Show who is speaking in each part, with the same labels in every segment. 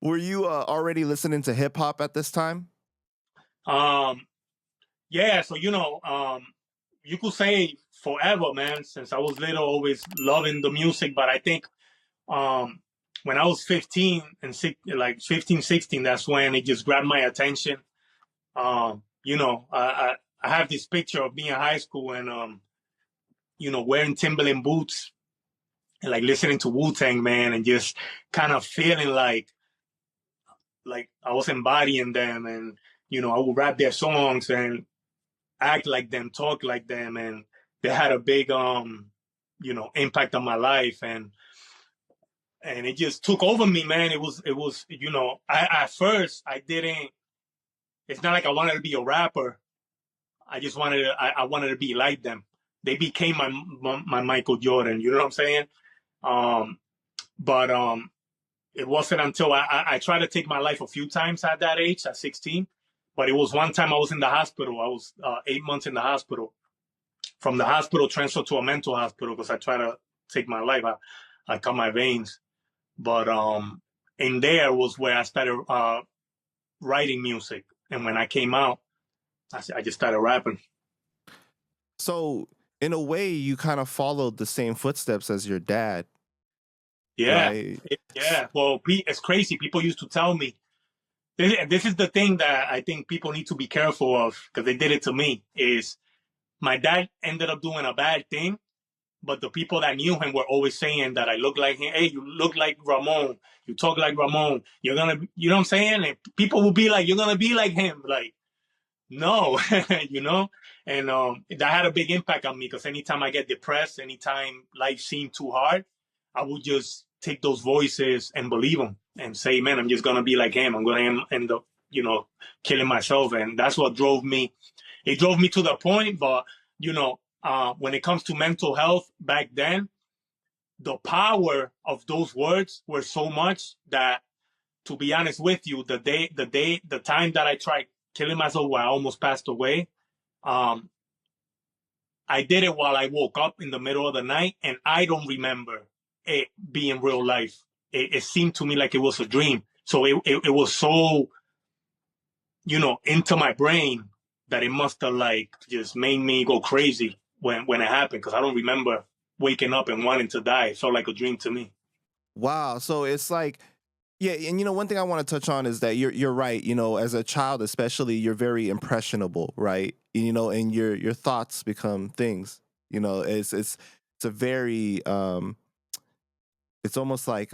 Speaker 1: Were you already listening to hip hop at this time?
Speaker 2: Yeah, so you could say forever, man. Since I was little, always loving the music. But I think um, when I was 15 and 15, 16, that's when it just grabbed my attention. I have this picture of me in high school and wearing Timberland boots and like listening to Wu-Tang, man, and just kind of feeling like I was embodying them, and I would rap their songs and act like them, talk like them, and they had a big impact on my life, and it just took over me, man. It was I at first I didn't. It's not like I wanted to be a rapper. I just I wanted to be like them. They became my Michael Jordan. You know what I'm saying? But it wasn't until I tried to take my life a few times at that age, at 16. But it was one time I was in the hospital. I was 8 months in the hospital. From the hospital, transferred to a mental hospital because I tried to take my life. I cut my veins. But in there was where I started writing music. And when I came out, I just started rapping.
Speaker 1: So in a way, you kind of followed the same footsteps as your dad.
Speaker 2: Yeah.
Speaker 1: Right?
Speaker 2: Yeah. Well, it's crazy. People used to tell me, this is the thing that I think people need to be careful of, because they did it to me, is my dad ended up doing a bad thing, but the people that knew him were always saying that I look like him. Hey, you look like Ramon. You talk like Ramon. You're going to, you know what I'm saying? And people will be like, you're going to be like him. Like, no, And that had a big impact on me, because anytime I get depressed, anytime life seemed too hard, I would just take those voices and believe them and say, man, I'm just going to be like him. I'm going to end up, killing myself. And that's what drove me. It drove me to the point. But, when it comes to mental health back then, the power of those words were so much that, to be honest with you, the time that I tried killing myself, where I almost passed away, I did it while I woke up in the middle of the night, and I don't remember it being real life. It seemed to me like it was a dream. So it was so, into my brain, that it must have like just made me go crazy when it happened, because I don't remember waking up and wanting to die. It felt like a dream to me.
Speaker 1: Wow. So it's like, yeah, and one thing I want to touch on is that you're right. As a child, especially, you're very impressionable, right? And your thoughts become things. It's a very it's almost like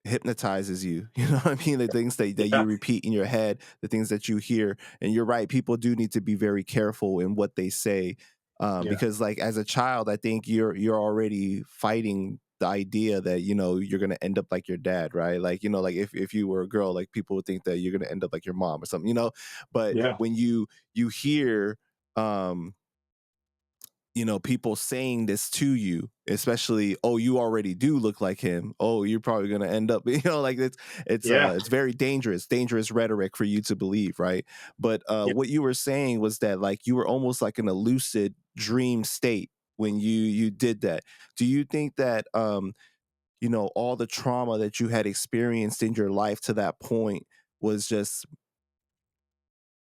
Speaker 1: hypnotizes you. You know what I mean? The things that you repeat in your head, the things that you hear, and you're right. People do need to be very careful in what they say, because like as a child, I think you're already fighting the idea that you're gonna end up like your dad, right? Like like if you were a girl, like people would think that you're gonna end up like your mom or something, But when you hear people saying this to you, especially, oh, you already do look like him. Oh, you're probably gonna end up, like it's very dangerous rhetoric for you to believe, right? But what you were saying was that like you were almost like in a lucid dream state when you did that. Do you think that all the trauma that you had experienced in your life to that point was just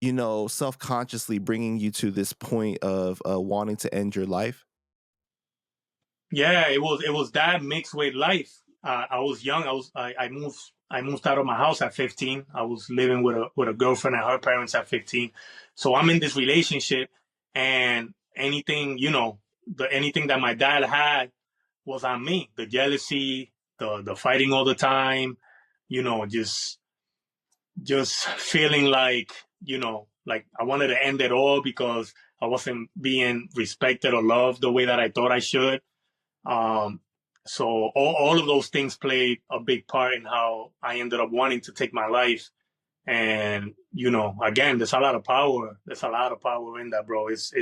Speaker 1: self-consciously bringing you to this point of wanting to end your life?
Speaker 2: Yeah, it was that mixed with life. I was young. I moved out of my house at 15. I was living with a girlfriend and her parents at 15. So I'm in this relationship, and anything that my dad had was on me. The jealousy, the fighting all the time, just feeling like I wanted to end it all because I wasn't being respected or loved the way that I thought I should. So all of those things played a big part in how I ended up wanting to take my life. And, again, there's a lot of power. There's a lot of power in that, bro. It's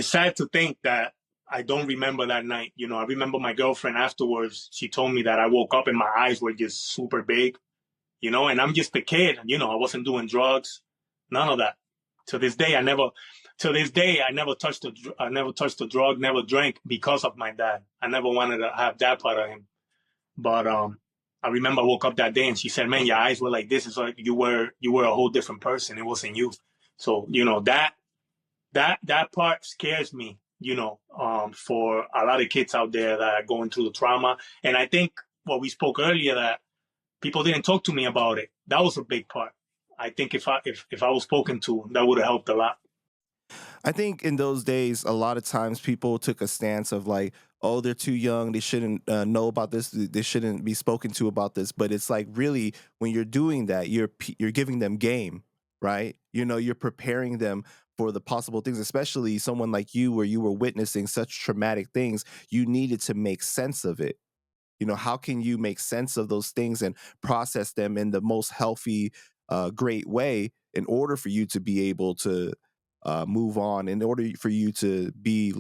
Speaker 2: sad to think that I don't remember that night. I remember my girlfriend afterwards. She told me that I woke up and my eyes were just super big, and I'm just a kid. I wasn't doing drugs, none of that. To this day, I never touched a drug, never drank because of my dad. I never wanted to have that part of him. But I remember I woke up that day and she said, "Man, your eyes were like this. It's like you were a whole different person. It wasn't you." So that part scares me. For a lot of kids out there that are going through the trauma, and I think what we spoke earlier, that people didn't talk to me about it. That was a big part. I think if I was spoken to, that would have helped a lot.
Speaker 1: I think in those days, a lot of times people took a stance of like, oh, they're too young. They shouldn't know about this. They shouldn't be spoken to about this. But it's like really when you're doing that, you're giving them game, right? You're preparing them for the possible things, especially someone like you, where you were witnessing such traumatic things. You needed to make sense of it. How can you make sense of those things and process them in the most healthy, great way in order for you to be able to move on, in order for you to be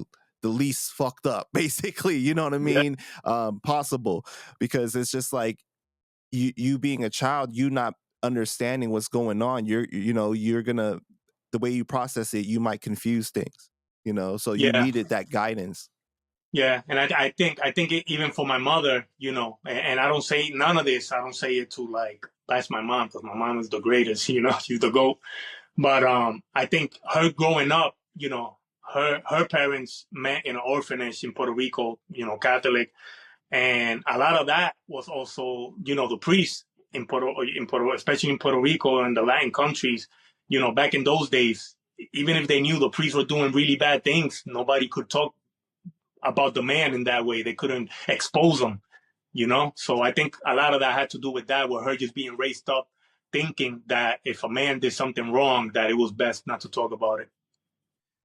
Speaker 1: the least fucked up, basically, you know what I
Speaker 2: Yeah,
Speaker 1: mean? Possible. Because it's just like you being a child, you not understanding what's going on. You're gonna, the way you process it, you might confuse things, so you
Speaker 2: yeah,
Speaker 1: needed that guidance.
Speaker 2: yeah. And I think even for my mother, and I don't say none of this. I don't say it to like bash my mom, because my mom is the greatest. She's the goat. But I think her growing up, her parents met in an orphanage in Puerto Rico, Catholic, and a lot of that was also, the priests in Puerto, especially in Puerto Rico and the Latin countries. Back in those days, even if they knew the priests were doing really bad things, nobody could talk about the man in that way. They couldn't expose him. So I think a lot of that had to do with that, with her just being raised up thinking that if a man did something wrong, that it was best not to talk about it.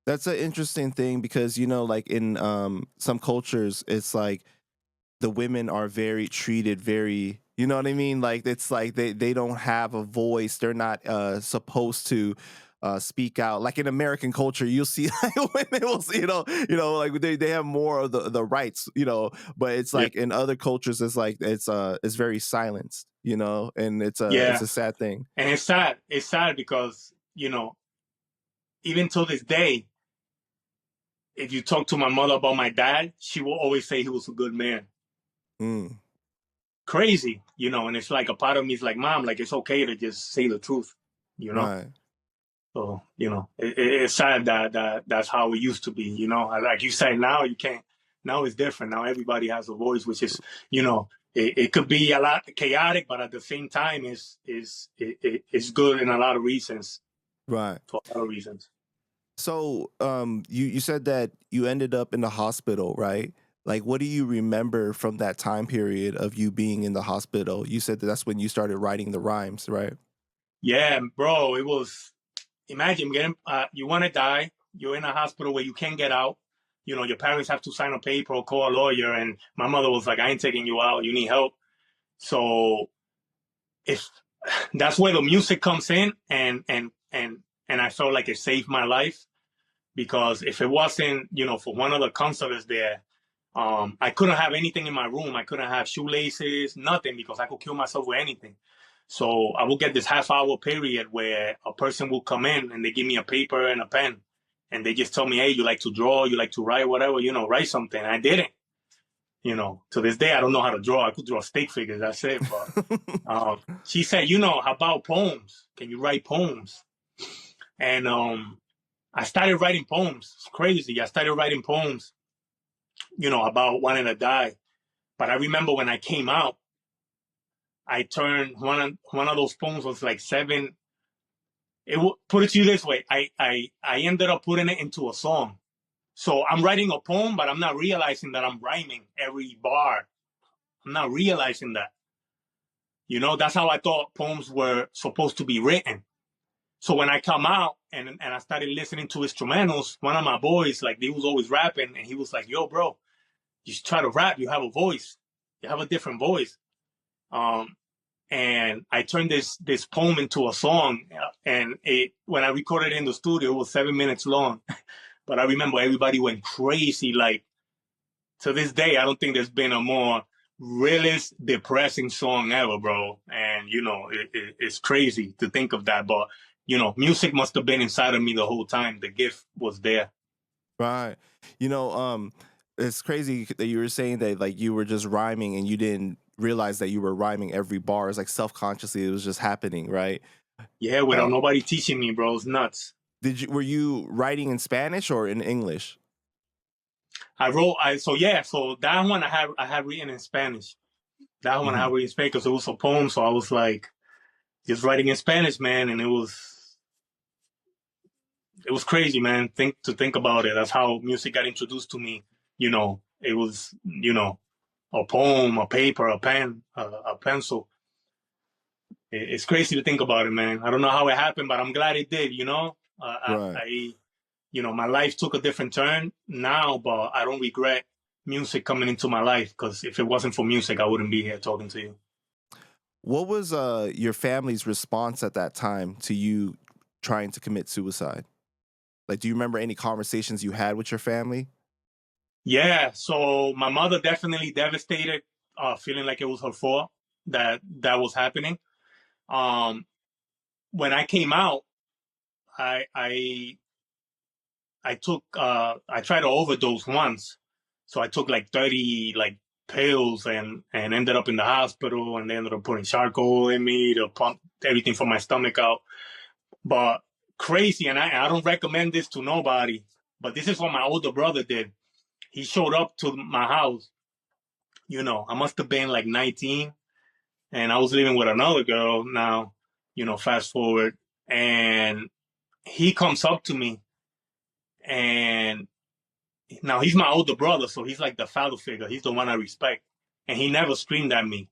Speaker 1: That's an interesting thing because like in some cultures, it's like the women are very treated very, you know what I mean? Like it's like they don't have a voice. They're not supposed to speak out. Like in American culture, you'll see like women will see, like they have more of the rights, but it's
Speaker 2: Yeah,
Speaker 1: like in other cultures it's like it's very silenced, and it's
Speaker 2: yeah,
Speaker 1: a sad thing.
Speaker 2: and it's sad. It's sad because even till this day, if you talk to my mother about my dad, she will always say he was a good man.
Speaker 1: Mm,
Speaker 2: Crazy, and it's like a part of me is like, Mom, like it's okay to just say the truth, you know.
Speaker 1: right.
Speaker 2: So it's sad that's how it used to be. Like you say, now you can't. Now it's different. Now everybody has a voice, which is it could be a lot chaotic, but at the same time, it's good in a lot of reasons.
Speaker 1: Right.
Speaker 2: For a lot of reasons.
Speaker 1: So, you said that you ended up in the hospital, right? Like, what do you remember from that time period of you being in the hospital? You said that that's when you started writing the rhymes, right?
Speaker 2: Yeah, bro. It was. Imagine getting. You want to die. You're in a hospital where you can't get out. Your parents have to sign a paper or call a lawyer. And my mother was like, "I ain't taking you out. You need help." So if that's where the music comes in, and I felt like it saved my life, because if it wasn't, for one of the counselors there, I couldn't have anything in my room. I couldn't have shoelaces, nothing, because I could kill myself with anything. So I would get this half-hour period where a person will come in and they give me a paper and a pen, and they just tell me, "Hey, you like to draw? You like to write? Whatever, write something." And I didn't. To this day, I don't know how to draw. I could draw stick figures. That's it. But she said, "How about poems? Can you write poems?" And I started writing poems. It's crazy. I started writing poems, about wanting to die. But I remember when I came out, I turned one of those poems was like seven. Put it to you this way: I ended up putting it into a song. So I'm writing a poem, but I'm not realizing that I'm rhyming every bar. I'm not realizing that. That's how I thought poems were supposed to be written. So when I come out and I started listening to instrumentals, one of my boys, like, he was always rapping, and he was like, "Yo, bro, you should try to rap. You have a voice. You have a different voice." And I turned this poem into a song, and when I recorded it in the studio, it was 7 minutes long. But I remember everybody went crazy. Like, to this day, I don't think there's been a more realist, depressing song ever, bro. And it's crazy to think of that. But music must have been inside of me the whole time. The gift was there.
Speaker 1: Right. You know, It's crazy that you were saying that like you were just rhyming and you didn't realize that you were rhyming every bar. It's like self-consciously it was just happening, right?
Speaker 2: Yeah, without
Speaker 1: Uh,
Speaker 2: nobody teaching me, bro. It's nuts.
Speaker 1: were you writing in Spanish or in English?
Speaker 2: So that one I had written in Spanish. That one I
Speaker 1: Hmm.
Speaker 2: had written in Spanish because it was a poem. So I was like just writing in Spanish, man, and it was crazy, man. Think about it. That's how music got introduced to me. It was a poem, a paper, a pen, a pencil. It's crazy to think about it, man. I don't know how it happened, but I'm glad it did.
Speaker 1: Right.
Speaker 2: My life took a different turn now, but I don't regret music coming into my life because if it wasn't for music, I wouldn't be here talking to you.
Speaker 1: What was your family's response at that time to you trying to commit suicide? Like, do you remember any conversations you had with your family?
Speaker 2: Yeah, so my mother definitely devastated, feeling like it was her fault that was happening. Um, when I came out, I I I took I tried to overdose once, so I took like 30 like pills and ended up in the hospital, and they ended up putting charcoal in me to pump everything from my stomach out. But crazy, and I don't recommend this to nobody. But this is what my older brother did. He showed up to my house. I must have been like 19, and I was living with another girl now. Fast forward, and he comes up to me, and now he's my older brother, so he's like the father figure. He's the one I respect, and he never screamed at me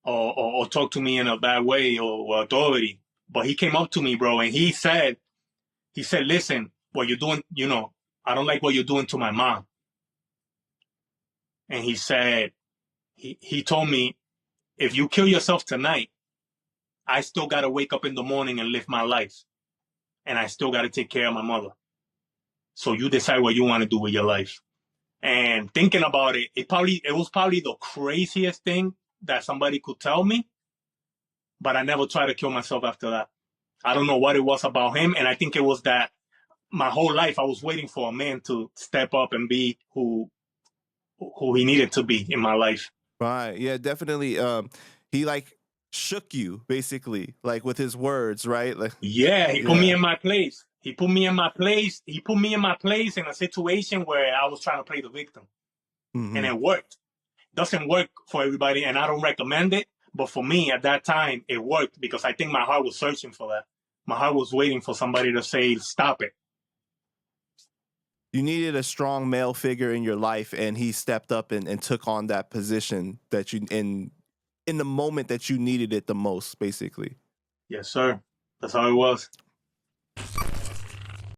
Speaker 2: or talked to me in a bad way or authority. But he came up to me, bro, and he said, "Listen, what you're doing, I don't like what you're doing to my mom." And he told me, "If you kill yourself tonight, I still got to wake up in the morning and live my life, and I still got to take care of my mother. So you decide what you want to do with your life." And thinking about it, it was probably the craziest thing that somebody could tell me, but I never tried to kill myself after that. I don't know what it was about him, and I think it was that my whole life I was waiting for a man to step up and be who he needed to be in my life.
Speaker 1: Right. Yeah, definitely. He like shook you basically, like with his words, right? Like,
Speaker 2: Yeah, he put me
Speaker 1: yeah.
Speaker 2: in my place. He put me in my place. He put me in my place in a situation where I was trying to play the victim, and
Speaker 1: Hmm.
Speaker 2: it worked. Doesn't work for everybody, and I don't recommend it. But for me, at that time, it worked because I think my heart was searching for that. My heart was waiting for somebody to say, "Stop it."
Speaker 1: You needed a strong male figure in your life, and he stepped up and took on that position that you in the moment that you needed it the most, basically.
Speaker 2: Yes, sir. That's how it was.